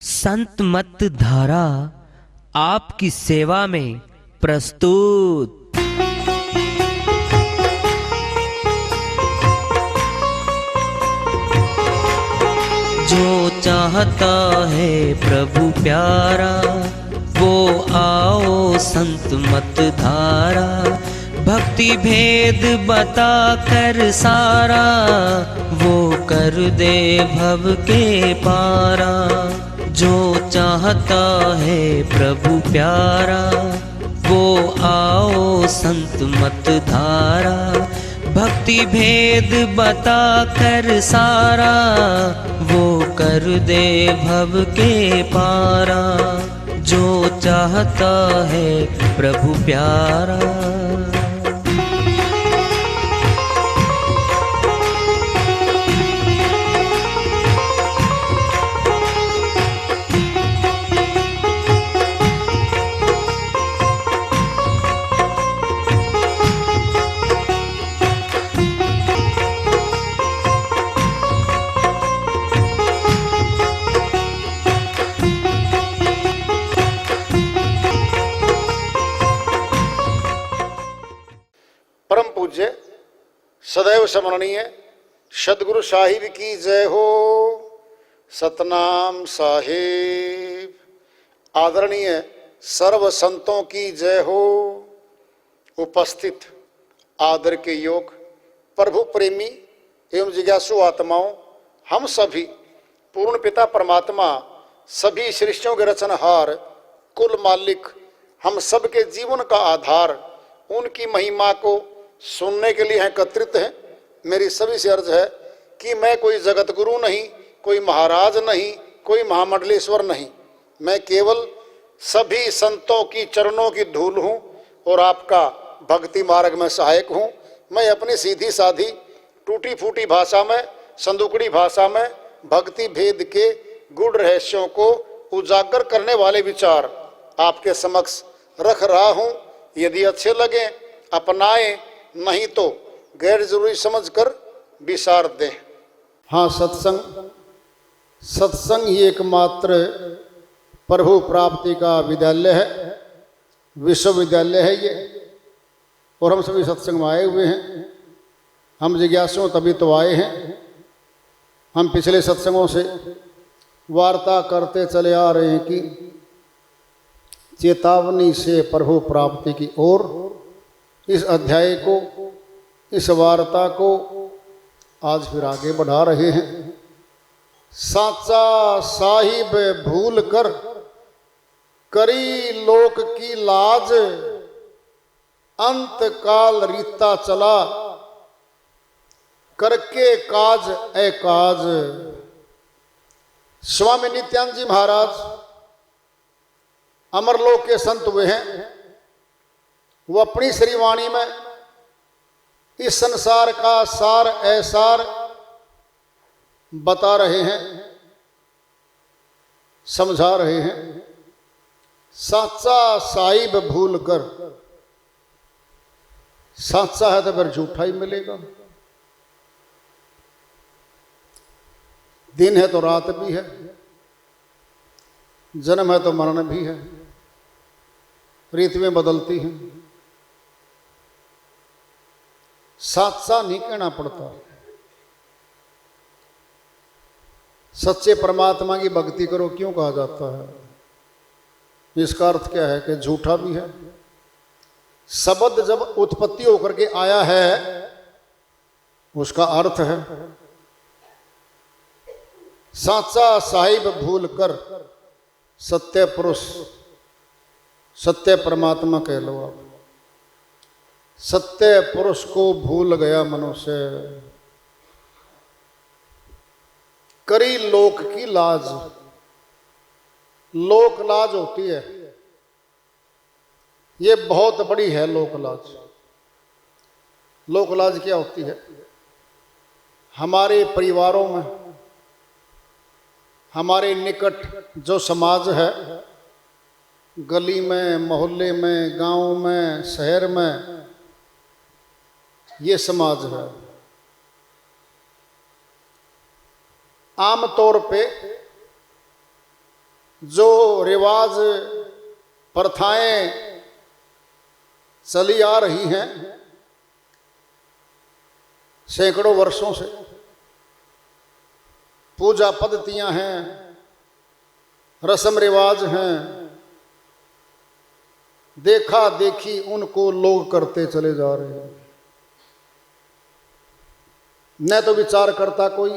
संत मत धारा आपकी सेवा में प्रस्तुत। जो चाहता है प्रभु प्यारा वो आओ संत मत धारा। भक्ति भेद बता कर सारा वो कर दे भव के पारा। जो चाहता है प्रभु प्यारा वो आओ संत मत धारा। भक्ति भेद बता कर सारा वो कर दे भव के पारा। जो चाहता है प्रभु प्यारा। परम पूज्य सदैव स्मरणीय सदगुरु साहिब की जय हो। सतनाम साहिब। आदरणीय सर्व संतों की जय हो। उपस्थित आदर के योग प्रभु प्रेमी एवं जिज्ञासु आत्माओं, हम सभी पूर्ण पिता परमात्मा सभी सृष्टियों के रचनहार कुल मालिक हम सब के जीवन का आधार उनकी महिमा को सुनने के लिए एकत्रित हैं। मेरी सभी से अर्ज है कि मैं कोई जगत गुरु नहीं, कोई महाराज नहीं, कोई महामंडलेश्वर नहीं। मैं केवल सभी संतों की चरणों की धूल हूँ और आपका भक्ति मार्ग में सहायक हूँ। मैं अपनी सीधी साधी टूटी फूटी भाषा में, संदुकड़ी भाषा में भक्ति भेद के गूढ़ रहस्यों को उजागर करने वाले विचार आपके समक्ष रख रहा हूँ। यदि अच्छे लगे अपनाएं, नहीं तो गैर जरूरी समझकर विसार दें। हाँ, सत्संग ही एकमात्र प्रभु प्राप्ति का विद्यालय है, विश्वविद्यालय है ये। और हम सभी सत्संग में आए हुए हैं। हम जिज्ञासु तभी तो आए हैं। हम पिछले सत्संगों से वार्ता करते चले आ रहे हैं कि चेतावनी से प्रभु प्राप्ति की ओर। इस अध्याय को, इस वार्ता को आज फिर आगे बढ़ा रहे हैं। साचा साहिब भूल कर करी लोक की लाज, अंत काल रीता चला करके काज ए काज। स्वामी नित्यानंद जी महाराज अमरलोक के संत हुए हैं। वो अपनी श्रीवाणी में इस संसार का सार ऐसार बता रहे हैं, समझा रहे हैं। साचा साहिब भूल कर, साचा है तो फिर झूठा ही मिलेगा। दिन है तो रात भी है, जन्म है तो मरण भी है, ऋतुएं बदलती हैं। साचा नहीं कहना पड़ता। सच्चे परमात्मा की भक्ति करो क्यों कहा जाता है? इसका अर्थ क्या है कि झूठा भी है। शब्द जब उत्पत्ति होकर के आया है उसका अर्थ है। साचा साहिब भूल कर, सत्य पुरुष, सत्य परमात्मा कह लो आप। सत्य पुरुष को भूल गया मनुष्य, करी लोक की लाज। लोक लाज होती है, ये बहुत बड़ी है लोक लाज। लोक लाज क्या होती है? हमारे परिवारों में, हमारे निकट जो समाज है, गली में, मोहल्ले में, गांव में, शहर में, ये समाज है। आम तौर पे जो रिवाज प्रथाएं चली आ रही हैं सैकड़ों वर्षों से, पूजा पद्धतियां हैं, रस्म रिवाज हैं, देखा देखी उनको लोग करते चले जा रहे हैं। न तो विचार करता कोई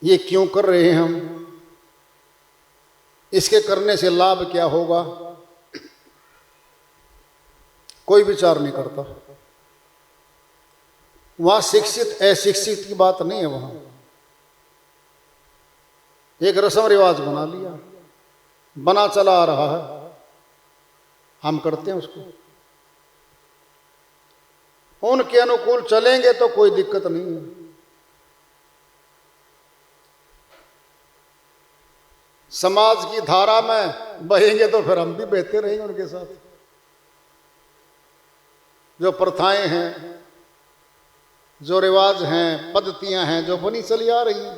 ये क्यों कर रहे हैं हम, इसके करने से लाभ क्या होगा, कोई विचार नहीं करता। वहां शिक्षित अशिक्षित की बात नहीं है, वहां एक रस्म रिवाज बना लिया, बना चला आ रहा है, हम करते हैं उसको। उनके अनुकूल चलेंगे तो कोई दिक्कत नहीं है। समाज की धारा में बहेंगे तो फिर हम भी बहते रहेंगे उनके साथ। जो प्रथाएं हैं, जो रिवाज हैं, पद्धतियां हैं जो बनी चली आ रही हैं,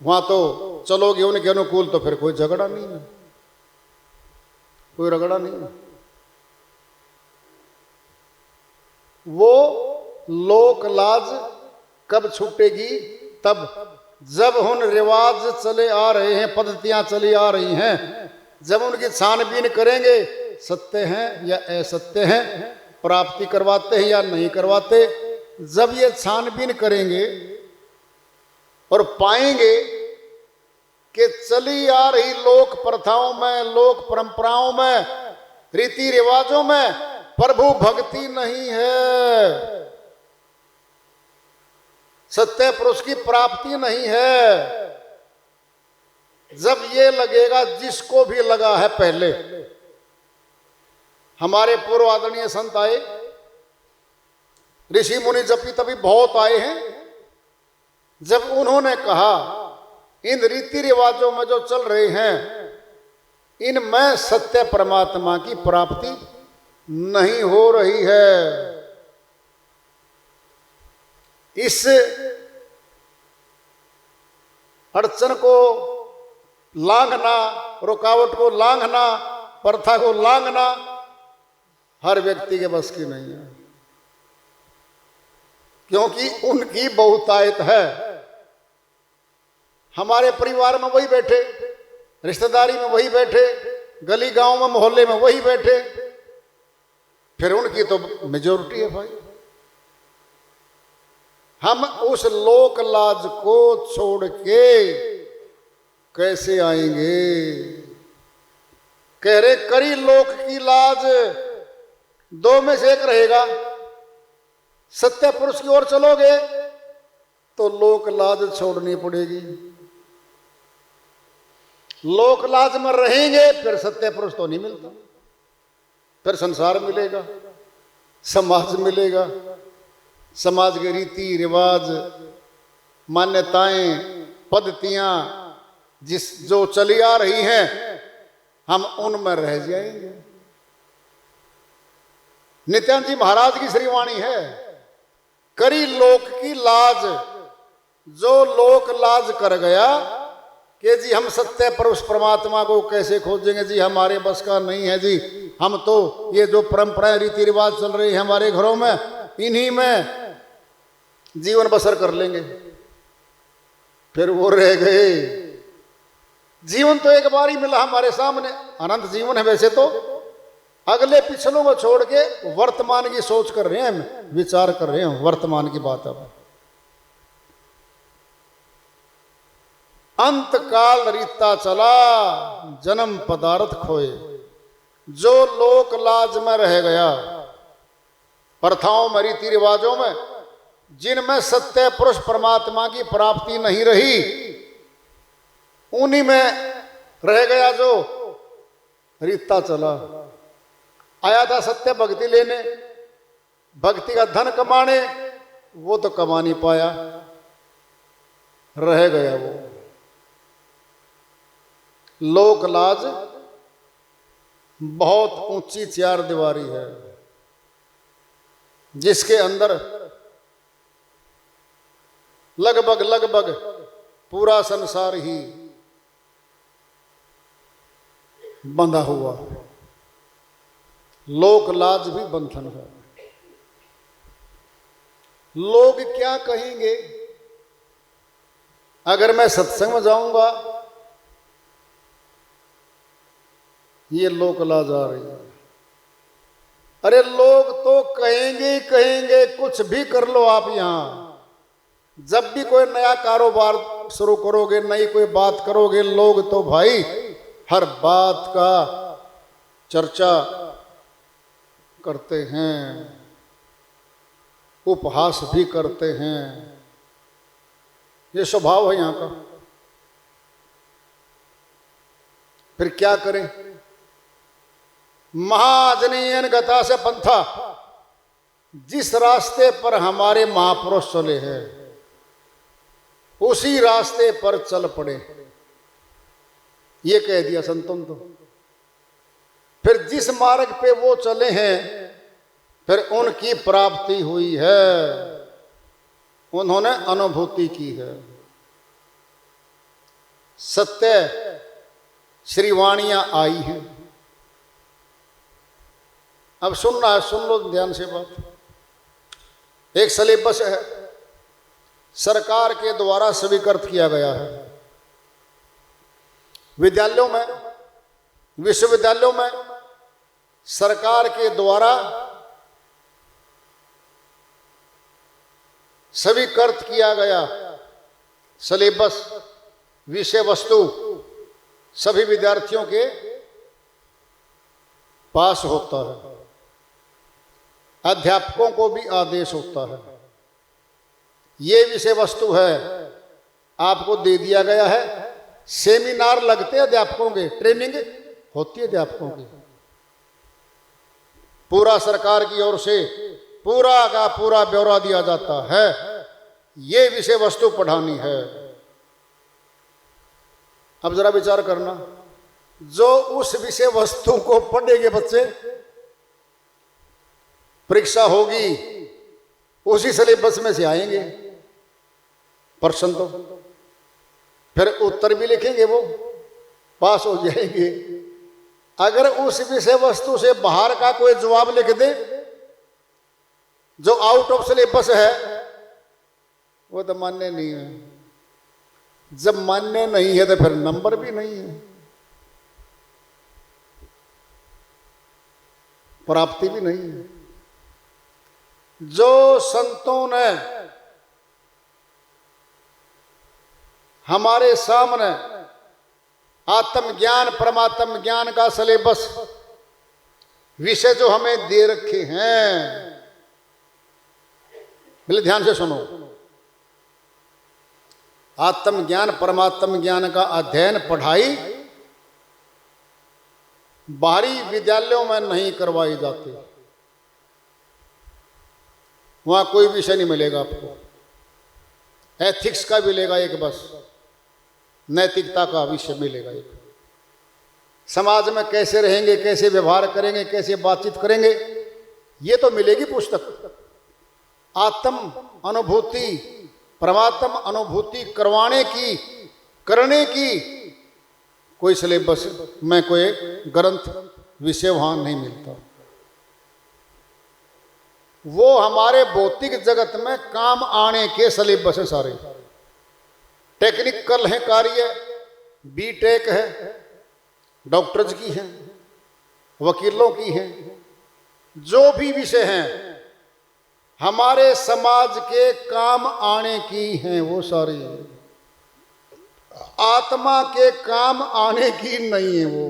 वहां तो चलोगे उनके अनुकूल तो फिर कोई झगड़ा नहीं है, कोई रगड़ा नहीं है। वो लोक लाज कब छूटेगी? तब जब उन रिवाज चले आ रहे हैं, पद्धतियां चली आ रही हैं, जब उनकी छानबीन करेंगे, सत्य हैं या असत्य हैं, प्राप्ति करवाते हैं या नहीं करवाते, जब ये छानबीन करेंगे और पाएंगे कि चली आ रही लोक प्रथाओं में, लोक परंपराओं में, रीति रिवाजों में प्रभु भक्ति नहीं है, सत्य पुरुष की प्राप्ति नहीं है, जब ये लगेगा, जिसको भी लगा है पहले, हमारे पूर्व आदरणीय संत आए, ऋषि मुनि जपी तभी बहुत आए हैं, जब उन्होंने कहा इन रीति रिवाजों में जो चल रहे हैं, इनमें सत्य परमात्मा की प्राप्ति नहीं हो रही है। इस अड़चन को लांघना, रुकावट को लांघना, प्रथा को लांघना हर व्यक्ति के बस की नहीं है, क्योंकि उनकी बहुतायत है। हमारे परिवार में वही बैठे, रिश्तेदारी में वही बैठे, गली गांव में मोहल्ले में वही बैठे, फिर उनकी तो मेजोरिटी है भाई। हम उस लोक लाज को छोड़ के कैसे आएंगे? कह रहे करी लोक की लाज, दो में से एक रहेगा। सत्य पुरुष की ओर चलोगे तो लोक लाज छोड़नी पड़ेगी, लोक लाज में रहेंगे फिर सत्य पुरुष तो नहीं मिलता, फिर संसार मिलेगा, समाज मिलेगा, समाज के रीति रिवाज, मान्यताएं, पद्धतियां जो चली आ रही हैं, हम उनमें रह जाएंगे। नित्यानंद जी महाराज की श्रीवाणी है, करी लोक की लाज, जो लोक लाज कर गया कि जी हम सत्य पुरुष परमात्मा को कैसे खोजेंगे, जी हमारे बस का नहीं है, जी हम तो ये जो परंपराएं रीति रिवाज चल रही है हमारे घरों में, इन्हीं में जीवन बसर कर लेंगे। फिर वो रह गए। जीवन तो एक बार ही मिला हमारे सामने, अनंत जीवन है। वैसे तो अगले पिछलों को छोड़ के वर्तमान की सोच कर रहे हैं, हम विचार कर रहे हैं वर्तमान की बात। अब अंत काल रीता चला, जन्म पदार्थ खोए। जो लोक लाज में रह गया, प्रथाओं में, रीति रिवाजों में, जिनमें सत्य पुरुष परमात्मा की प्राप्ति नहीं रही, उन्हीं में रह गया। जो रीता चला, आया था सत्य भक्ति लेने, भक्ति का धन कमाने, वो तो कमा नहीं पाया, रह गया वो। लोक लाज बहुत ऊंची चार दीवारी है, जिसके अंदर लगभग पूरा संसार ही बंधा हुआ, लोक लाज भी बंधन है। लोग क्या कहेंगे अगर मैं सत्संग में जाऊंगा? ये लोक लाज आ रही है। अरे लोग तो कहेंगे ही कहेंगे, कुछ भी कर लो आप। यहां जब भी कोई नया कारोबार शुरू करोगे, नई कोई बात करोगे, लोग तो भाई हर बात का चर्चा करते हैं, उपहास भी करते हैं। ये स्वभाव है यहां का। फिर क्या करें? महाजनीयन गता से पंथा, जिस रास्ते पर हमारे महापुरुष चले हैं उसी रास्ते पर चल पड़े, ये कह दिया संतों ने। तो फिर जिस मार्ग पे वो चले हैं फिर उनकी प्राप्ति हुई है, उन्होंने अनुभूति की है। सत्य श्रीवाणियां आई हैं। अब सुनना है, सुन लो ध्यान से बात। एक सिलेबस है, सरकार के द्वारा स्वीकृत किया गया है। विद्यालयों में, विश्वविद्यालयों में सरकार के द्वारा स्वीकृत किया गया सिलेबस, विषय वस्तु सभी विद्यार्थियों के पास होता है। अध्यापकों को भी आदेश होता है, ये विषय वस्तु है, आपको दे दिया गया है। सेमिनार लगते हैं अध्यापकों के, ट्रेनिंग होती है अध्यापकों की, पूरा सरकार की ओर से पूरा का पूरा ब्यौरा दिया जाता है। ये विषय वस्तु पढ़ानी है। अब जरा विचार करना, जो उस विषय वस्तु को पढ़ेंगे बच्चे, परीक्षा होगी उसी सिलेबस में से आएंगे प्रश्न, तो फिर उत्तर भी लिखेंगे, वो पास हो जाएंगे। अगर उस विषय वस्तु से बाहर का कोई जवाब लिख दे जो आउट ऑफ सिलेबस है, वो तो मान्य नहीं है। जब मान्य नहीं है तो फिर नंबर भी नहीं है, प्राप्ति भी नहीं है। जो संतों ने हमारे सामने आत्मज्ञान परमात्म ज्ञान का सिलेबस विषय जो हमें दे रखे हैं, पहले ध्यान से सुनो। आत्मज्ञान परमात्म ज्ञान का अध्ययन पढ़ाई बाहरी विद्यालयों में नहीं करवाई जाती। वहां कोई विषय नहीं मिलेगा आपको। एथिक्स का मिलेगा एक, बस नैतिकता का विषय मिलेगा एक। समाज में कैसे रहेंगे, कैसे व्यवहार करेंगे, कैसे बातचीत करेंगे, ये तो मिलेगी पुस्तक। आत्म अनुभूति परमात्म अनुभूति करवाने की, करने की कोई सिलेबस में कोई ग्रंथ विषय वहां नहीं मिलता। वो हमारे भौतिक जगत में काम आने के सिलेबस है सारे। टेक्निकल है कार्य, बीटेक है, डॉक्टर्स की हैं, वकीलों की हैं, जो भी विषय हैं हमारे समाज के काम आने की हैं, वो सारी आत्मा के काम आने की नहीं है। वो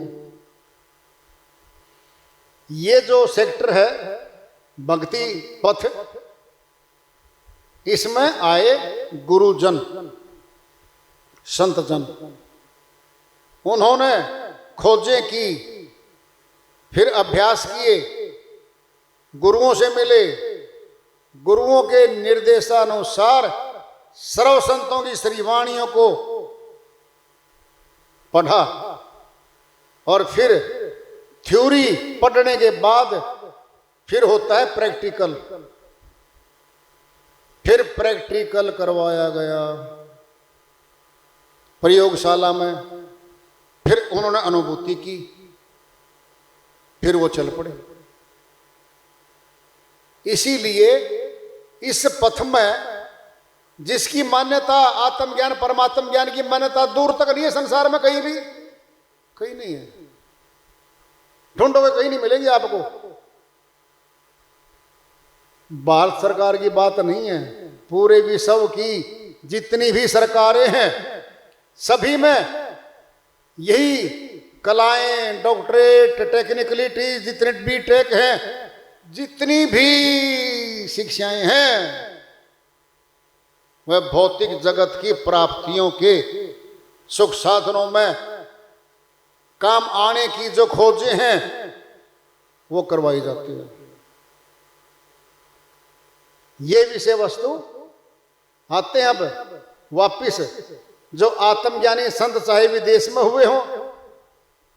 ये जो सेक्टर है भक्ति पथ, इसमें आए गुरुजन संत जन, उन्होंने खोजें की, फिर अभ्यास किए, गुरुओं से मिले, गुरुओं के निर्देशानुसार सर्व संतों की श्रीवाणियों को पढ़ा, और फिर थ्योरी पढ़ने के बाद फिर होता है प्रैक्टिकल। फिर प्रैक्टिकल करवाया गया प्रयोगशाला में, फिर उन्होंने अनुभूति की, फिर वो चल पड़े। इसीलिए इस पथ में जिसकी मान्यता आत्मज्ञान परमात्म ज्ञान की मान्यता दूर तक नहीं है संसार में, कहीं भी कहीं नहीं है, ढूंढोगे कहीं नहीं मिलेंगे आपको। भारत सरकार की बात नहीं है, पूरे विश्व की जितनी भी सरकारें हैं सभी में यही कलाएं, डॉक्टरेट, टेक्निकलिटीज, जितने भी टेक हैं, जितनी भी शिक्षाएं हैं, वह भौतिक जगत की प्राप्तियों के सुख साधनों में काम आने की जो खोजें हैं वो करवाई जाती है। ये विषय वस्तु आते हैं अब वापिस, जो आत्मज्ञानी संत चाहे विदेश में हुए हों,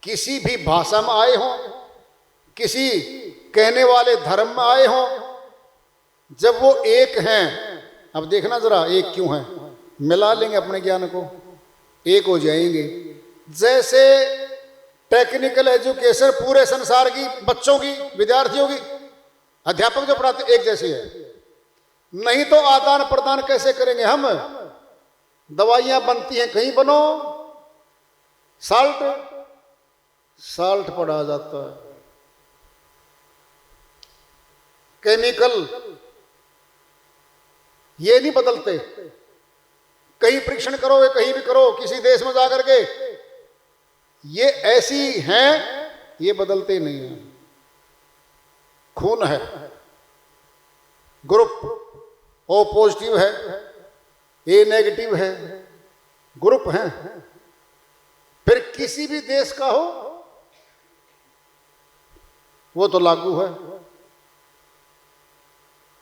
किसी भी भाषा में आए हों, किसी कहने वाले धर्म में आए हों, जब वो एक हैं, अब देखना जरा एक क्यों है, मिला लेंगे अपने ज्ञान को, एक हो जाएंगे। जैसे टेक्निकल एजुकेशन पूरे संसार की बच्चों की, विद्यार्थियों की, अध्यापक जो पढ़ाते एक जैसी है, नहीं तो आदान प्रदान कैसे करेंगे हम। दवाइयां बनती हैं कहीं बनो, साल्ट पढ़ा जाता है, केमिकल ये नहीं बदलते। कहीं परीक्षण करोगे, कहीं भी करो, किसी देश में जाकर के, ये ऐसी हैं, ये बदलते नहीं है। खून है, ग्रुप ओ पॉजिटिव है, ए नेगेटिव है, ग्रुप है, फिर किसी भी देश का हो वो तो लागू है।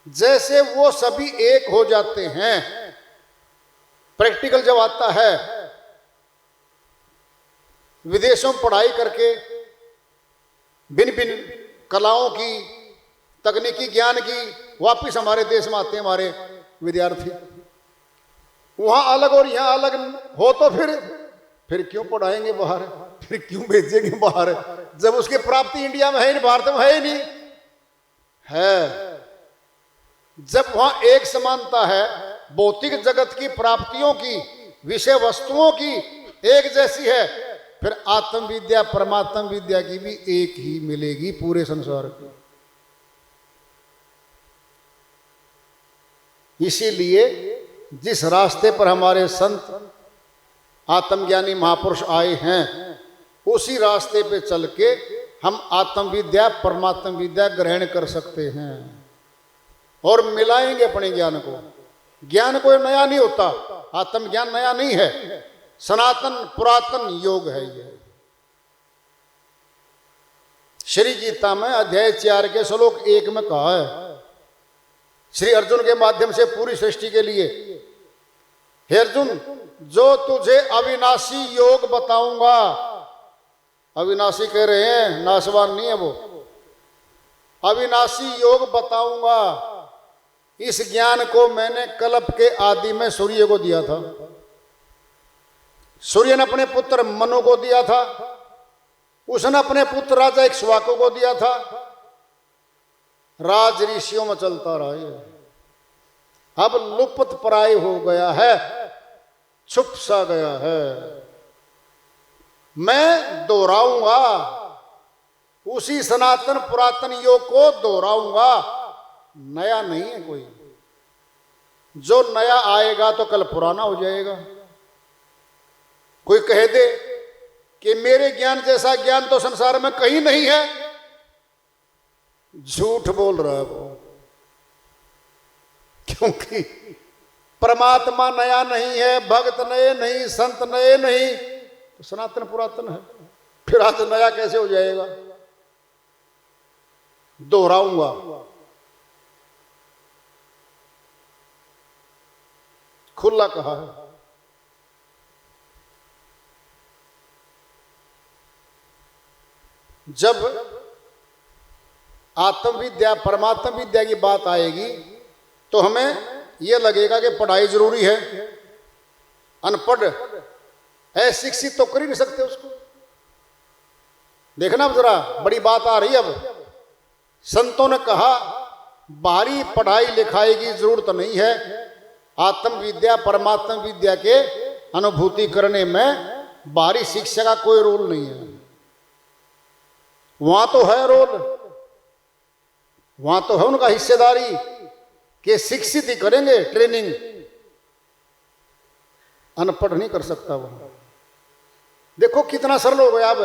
जैसे वो सभी एक हो जाते हैं, प्रैक्टिकल जब आता है, विदेशों में पढ़ाई करके भिन्न भिन्न कलाओं की, तकनीकी ज्ञान की, वापिस हमारे देश में आते हैं हमारे विद्यार्थी, वहां अलग और यहां अलग हो तो फिर क्यों पढ़ाएंगे बाहर, फिर क्यों भेजेंगे बाहर, जब उसकी प्राप्ति इंडिया में है नहीं, भारत में है ही नहीं है। जब वहां एक समानता है, भौतिक जगत की प्राप्तियों की, विषय वस्तुओं की एक जैसी है, फिर आत्म विद्या परमात्म विद्या की भी एक ही मिलेगी पूरे संसार की। इसीलिए जिस रास्ते पर हमारे संत आत्मज्ञानी महापुरुष आए हैं, उसी रास्ते पे चल के हम आत्म विद्या परमात्म विद्या ग्रहण कर सकते हैं और मिलाएंगे अपने ज्ञान को। ज्ञान कोई नया नहीं होता, आत्मज्ञान नया नहीं है, सनातन पुरातन योग है ये। श्री गीता में अध्याय 4 के श्लोक 1 में कहा है, श्री अर्जुन के माध्यम से पूरी सृष्टि के लिए, हे अर्जुन, जो तुझे अविनाशी योग बताऊंगा, अविनाशी कह रहे हैं, नाशवान नहीं है वो, अविनाशी योग बताऊंगा, इस ज्ञान को मैंने कल्प के आदि में सूर्य को दिया था। सूर्य ने अपने पुत्र मनु को दिया था, उसने अपने पुत्र राजा इक्ष्वाकु को दिया था, राज ऋषियों में चलता रहा है। अब लुप्त प्राय हो गया है, छुप सा गया है। मैं दोहराऊंगा, उसी सनातन पुरातन योग को दोहराऊंगा, नया नहीं है कोई। जो नया आएगा तो कल पुराना हो जाएगा। कोई कह दे कि मेरे ज्ञान जैसा ज्ञान तो संसार में कहीं नहीं है, झूठ बोल रहा है वो, क्योंकि परमात्मा नया नहीं है, भक्त नए नहीं, संत नए नहीं, तो सनातन पुरातन है, फिर आज नया कैसे हो जाएगा। दोहराऊंगा, खुला कहा है। जब आत्म विद्या परमात्म विद्या की बात आएगी तो हमें यह लगेगा कि पढ़ाई जरूरी है, अनपढ़ अशिक्षित तो कर ही नहीं सकते उसको। देखना अब जरा, बड़ी बात आ रही अब। संतों ने कहा बाहरी पढ़ाई लिखाई की जरूरत नहीं है, आत्म विद्या परमात्मा विद्या के अनुभूति करने में बाहरी शिक्षा का कोई रोल नहीं है। वहां तो है रोल, वहां तो है उनका हिस्सेदारी कि शिक्षित ही करेंगे ट्रेनिंग, अनपढ़ नहीं कर सकता वो। देखो कितना सरल हो गया अब,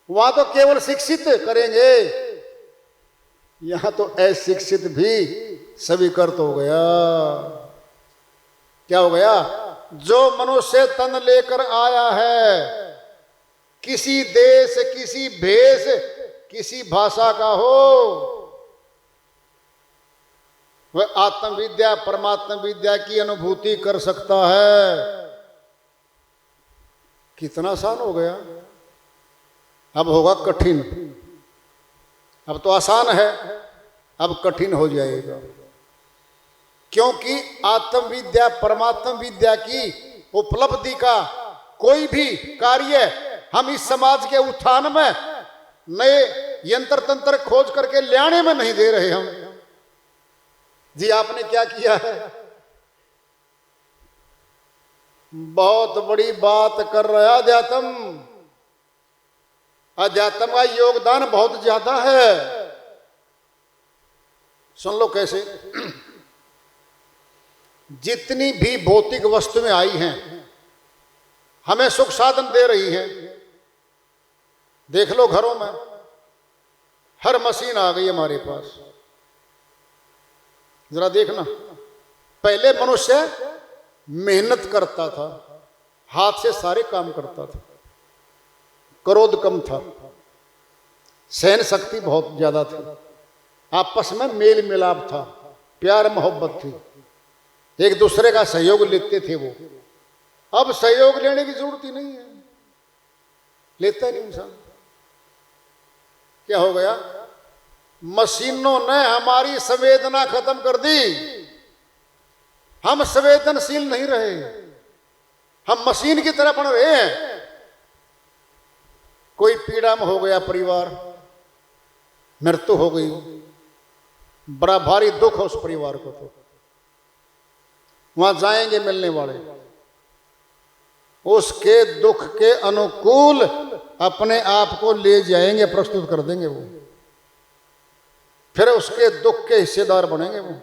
वहां तो केवल शिक्षित करेंगे, यहां तो अशिक्षित भी स्वीकृत हो गया। क्या हो गया? जो मनुष्य तन लेकर आया है, किसी देश, किसी भेष, किसी भाषा का हो, वह आत्म विद्या परमात्मा विद्या की अनुभूति कर सकता है। कितना आसान हो गया। अब होगा कठिन। अब तो आसान है, अब कठिन हो जाएगा, क्योंकि आत्म विद्या परमात्मा विद्या की उपलब्धि का कोई भी कार्य हम इस समाज के उत्थान में नए यंत्र तंत्र खोज करके लाने में नहीं दे रहे हम। जी आपने क्या किया है? बहुत बड़ी बात कर रहा अध्यात्म। अध्यात्म का योगदान बहुत ज्यादा है। सुन लो कैसे। जितनी भी भौतिक वस्तुएं आई हैं, हमें सुख साधन दे रही हैं। देख लो घरों में हर मशीन आ गई हमारे पास। जरा देखना, पहले मनुष्य मेहनत करता था, हाथ से सारे काम करता था, क्रोध कम था, सहन शक्ति बहुत ज्यादा थी, आपस में मेल मिलाप था, प्यार मोहब्बत थी, एक दूसरे का सहयोग लेते थे वो। अब सहयोग लेने की जरूरत ही नहीं है, लेता नहीं इंसान। क्या हो गया? मशीनों ने हमारी संवेदना खत्म कर दी। हम संवेदनशील नहीं रहे, हम मशीन की तरह बन रहे हैं। कोई पीड़ा में हो गया परिवार, मृत्यु हो गई, बड़ा भारी दुख है उस परिवार को। तो वहां जाएंगे मिलने वाले, उसके दुख के अनुकूल अपने आप को ले जाएंगे, प्रस्तुत कर देंगे वो, फिर उसके दुख के हिस्सेदार बनेंगे वो।